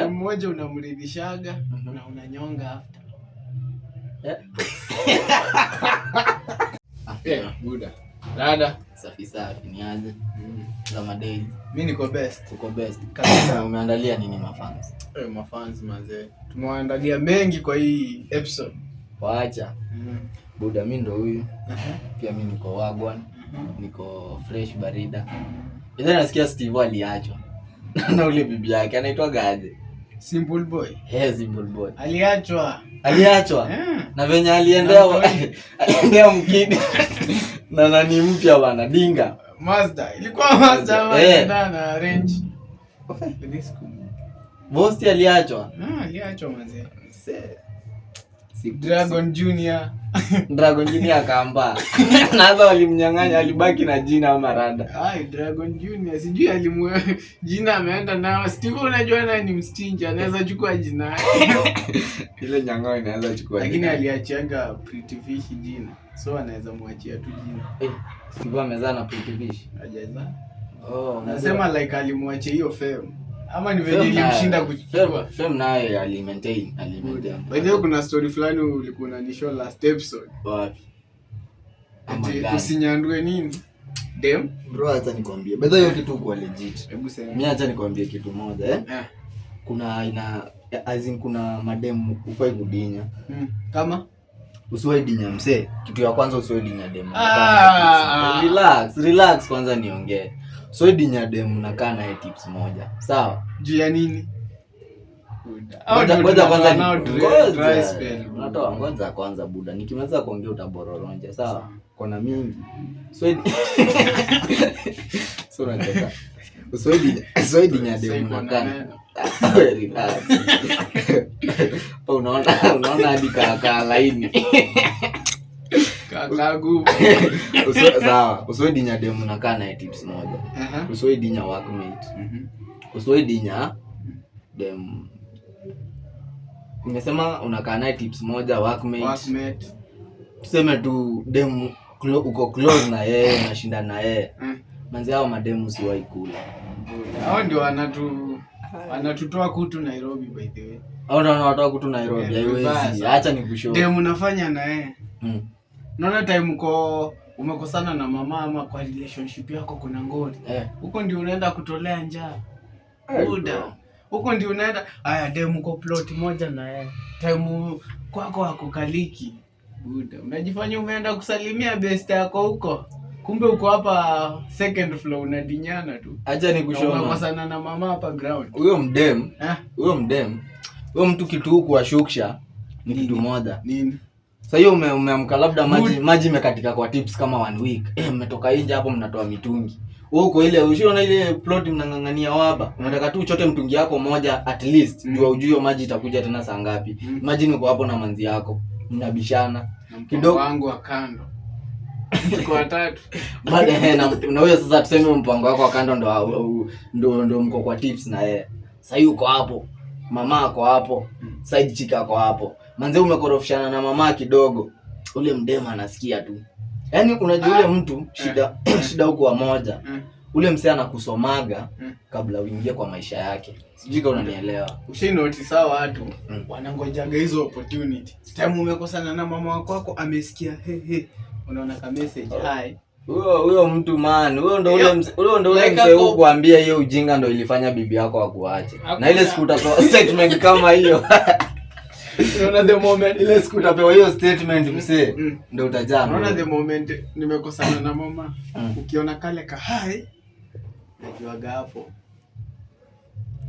Mmoja unamridhishaga na unanyonga after. Buda. Dada, safi ni aje? Kama daily. Mimi niko best. Uko best. Kabisa. Umeandalia nini mafans? Mafans mazee. Tumewaandalia mengi kwa hii episode. Waacha. Buda mimi ndo huyu. Pia mimi niko wagwan. Niko fresh barida. Ila nasikia Steve aliachwa. Na ule bibi yake anaitwa gaje? Simple boy. Simple boy. Aliachwa. Na venye aliendea mkidi. Na nani mpya bana Dinga. Mazda. Ilikuwa Mazda anaenda na range. Bosti aliachwa. Aliachwa mazee. Dragon Junior akaamba. Na hata walimnyang'anya, alibaki na jina au marada. Dragon Junior sijui alimwe jina ameenda nao. Steve unajua nani ni mstinja, anaweza chukua jina. Ile nyang'ao inaweza chukua. Lakini aliachiaga Pretty Fish jina. So anaweza muachia tu jina. Steve amezaa na Pretty Fish. Hajazaa. Nasema like alimwachia hiyo fame. Ama ni venye ilimshinda kuchukua. Fame naye alimaintain. By the way kuna story fulani ulikuwa unanishow last episode. Wapi? Usinyandue nini? Dem? Bro acha nikwambie. By the way kitu kwa legit. Hebu sema. Mimi acha nikwambie kitu moja kuna madem ufai kudinya. Kama usiwahi dinya msee. Kitu ya kwanza usiwahi dinya dem. Relax kwanza niongee. So dinya dem unakaa naye tips moja. Sawa? Juu ya nini? Ngoja kwanza dry spell. Ngoja kwanza buda. Nikimaliza kuongea utabororonja. Sawa? Kuna mingi. So unataka. Usiwahi dinya dem unakaa. Relax. Unaona hadi kaka laini. Kakagu. Sawa, usiwahi dinya dem unakaa naye tips moja. Usiwahi dinya workmate. Usiwahi dinya dem. Nimesema unakaa naye tips moja workmate. Tuseme tu dem uko close na yeye, unashinda na yeye. Manzi hao mademu usiwahi kula. Hao ndio wanatutoa kutu Nairobi by the way. Hao ndio wanatoa kutu Nairobi. Haiwezi. Acha nikushow. Dem unafanya na yeye. Unaona time umekosana na mama ama kwa relationship yako kuna ngori. Huko ndio unaenda kutolea njaa. Buda. Huko ndio unaenda dem uko plot moja na yeye. Time kwako hakukaliki. Buda. Unajifanya umeenda kusalimia best yako huko. Kumbe uko hapa second floor unadinyana tu. Acha nikushow. Umekosana na mama hapa ground. Huyo mdem. Huyo mtu kitu huku ashukisha ni kitu moja. Nini? Sasa hiyo umeamka labda maji imekatika kwa tips kama 1 week. Mmetoka nje hapo mnatoa mitungi. Wewe uko ile ushiona ile plot mnangangania waba. Unataka tu uchote mtungi yako moja at least. Ndio ujue maji itakuja tena saa ngapi. Imagine uko hapo na manzi yako. Mnabishana. Kidogo wangu wa kando. Tuko watatu. Baada na wewe sasa tuseme mpango wako wa kando ndo mko kwa tips na yeye. Sasa hiyo uko hapo. Mama ako hapo. Side chick ako hapo. Manze umekorofishana na mama kidogo. Ule mdema anasikia tu. Yaani unajua ule mtu shida huko wa moja. Ule msee anakusomaga kabla uingie kwa maisha yake. Sijui kama unanielewa. Ushinotice sawa watu wanangojaga hizo opportunity. Time umekosana na mama wako amesikia unaona ka message hi. Huyo mtu man, huyo ndo ule msee kukuambia hiyo ujinga ndo ilifanya bibi yako akuache. Na ile siku utatoa statement kama hiyo. Unaona the moment ile siku utapewa hiyo statement msee ndo utajama. Unaona the moment nimekosana na mama ukiona kale ka hi najuaga hapo.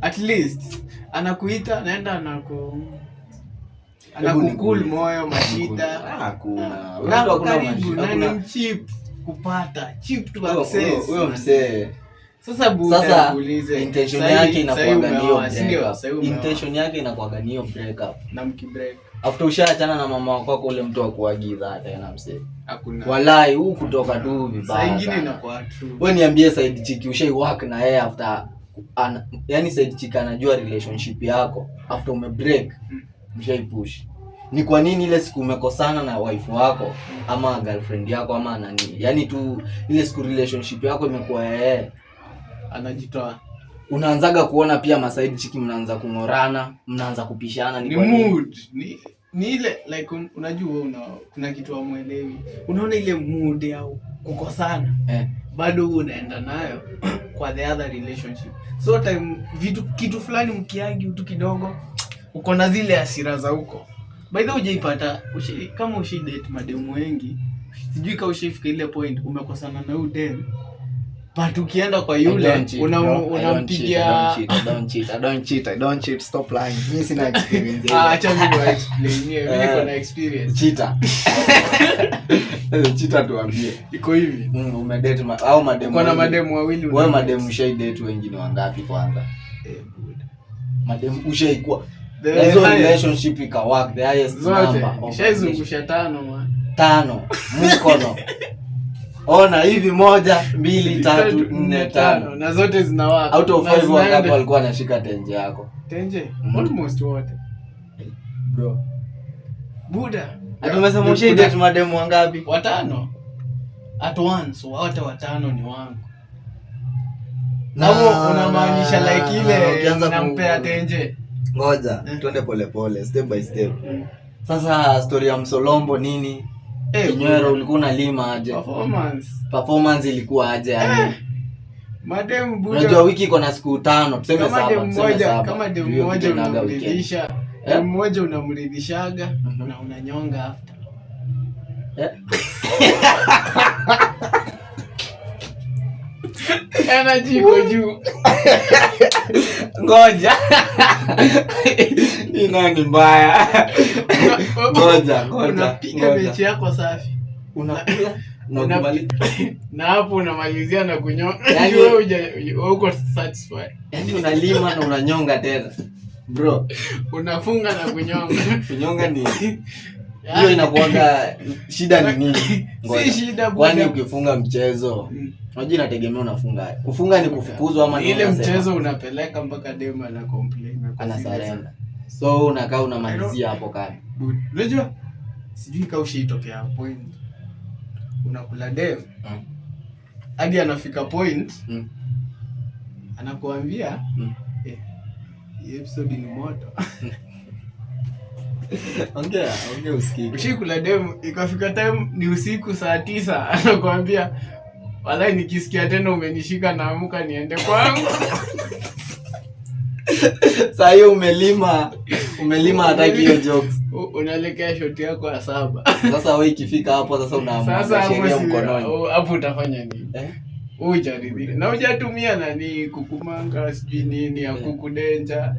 At least anakuita naenda anakukul moyo mashida. Hakuna. Nani mchip kupata cheap to access. Huyo msee. Sasa buda uulize intention yake inakuaga niyo breakup. Intention yake inakuaga niyo breakup. Na mkibreak. After ushaachana na mama wako ule mtu akuagiza tena msee. Hakuna. Walai huu kutoka tu vibaya. Saa nyingine inakuwa true. Wewe niambie side chick ushai work na yeye after yani side chick anajua relationship yako after umebreak mshai push. Ni kwa nini ile siku umekosana na wife wako ama girlfriend yako ama nani? Yani tu ile siku relationship yako imekuwa yeye anajitoa. unaanzaga kuona pia maside chick mnaanza kungorana, mnaanza kupishana. Ni mood. Ni ile like unajua kuna kitu hamuelewi. Unaona ile mood ya kukosana. Bado unaenda nayo kwa the other relationship. So time kitu fulani mkiagi tu kidogo uko na zile hasira za huko. By the way hujaipata kama ushidate mademu wengi, sijui kama ushifika ile point umekosana na huyu dem. But ukienda kwa yule unampigia I don't cheat, stop lying. Mimi sina experience. Acha mimi explain. Mimi niko na experience. Cheater tuambie. Iko hivi. Umedate au mademu? Uko na mademu wawili. Wewe mademu ushai-date wengine wangapi kwanza? Mademu ushaikuwa hizo relationship ika work the highest number. Ushaizungusha 5 man. 5 mkono. Ona hivi 1 2 3 4 5 na zote zina work. Out of 5 wangapi walikuwa anashika tenje yako? Tenje? Almost wote. Bro. Buda. Atumesema ushai-date mademu wangapi? 5. At once wote 5 ni wangu. Na unamaanisha like ile nampea tenje. Ngoja, twende pole pole, step by step. Sasa story ya Msolombo nini? Kinywero ulikuwa unalima aje? Performance ilikuwa aje yani? Madem buda. Unajua wiki iko na siku 5, tuseme 7. Kama dem mmoja unamridhisha, dem mmoja unamridhishaga na unanyonga after. Energy iko juu. Ngoja. Ni nani mbaya? Ngoja. Unapiga mechi yako safi. Unakula na hapo unamalizia na kunyonga. Yaani wewe uko satisfied. Yaani unalima na unanyonga tena. Bro, unafunga na kunyonga. Kunyonga ni hiyo inakuanga shida ni nini? Si shida bwana. Kwani ukifunga mchezo unajua inategemea unafunga. Kufunga ni kufukuzwa ama ile mchezo unapeleka mpaka demo ana complain ana surrender. So unakaa unamalizia hapo kani. Unajua? Sijui kama ushaitokea point. Unakula dem. Hadi anafika point. Anakuambia hii episode ni moto. Ongea usikie. Ushikula dem ikafika time ni usiku saa 9 anakuambia walai nikisikia tena umenishika naamka niende kwangu. Sasa hiyo umelima hataki hiyo jokes. Unaelekea shoti yako ya 7. Sasa wewe ikifika hapo sasa unaamua sheria mkononi. Hapo utafanya nini? Ujaridhi. Na hujatumia nani kukumanga sijui nini ya kukudenja.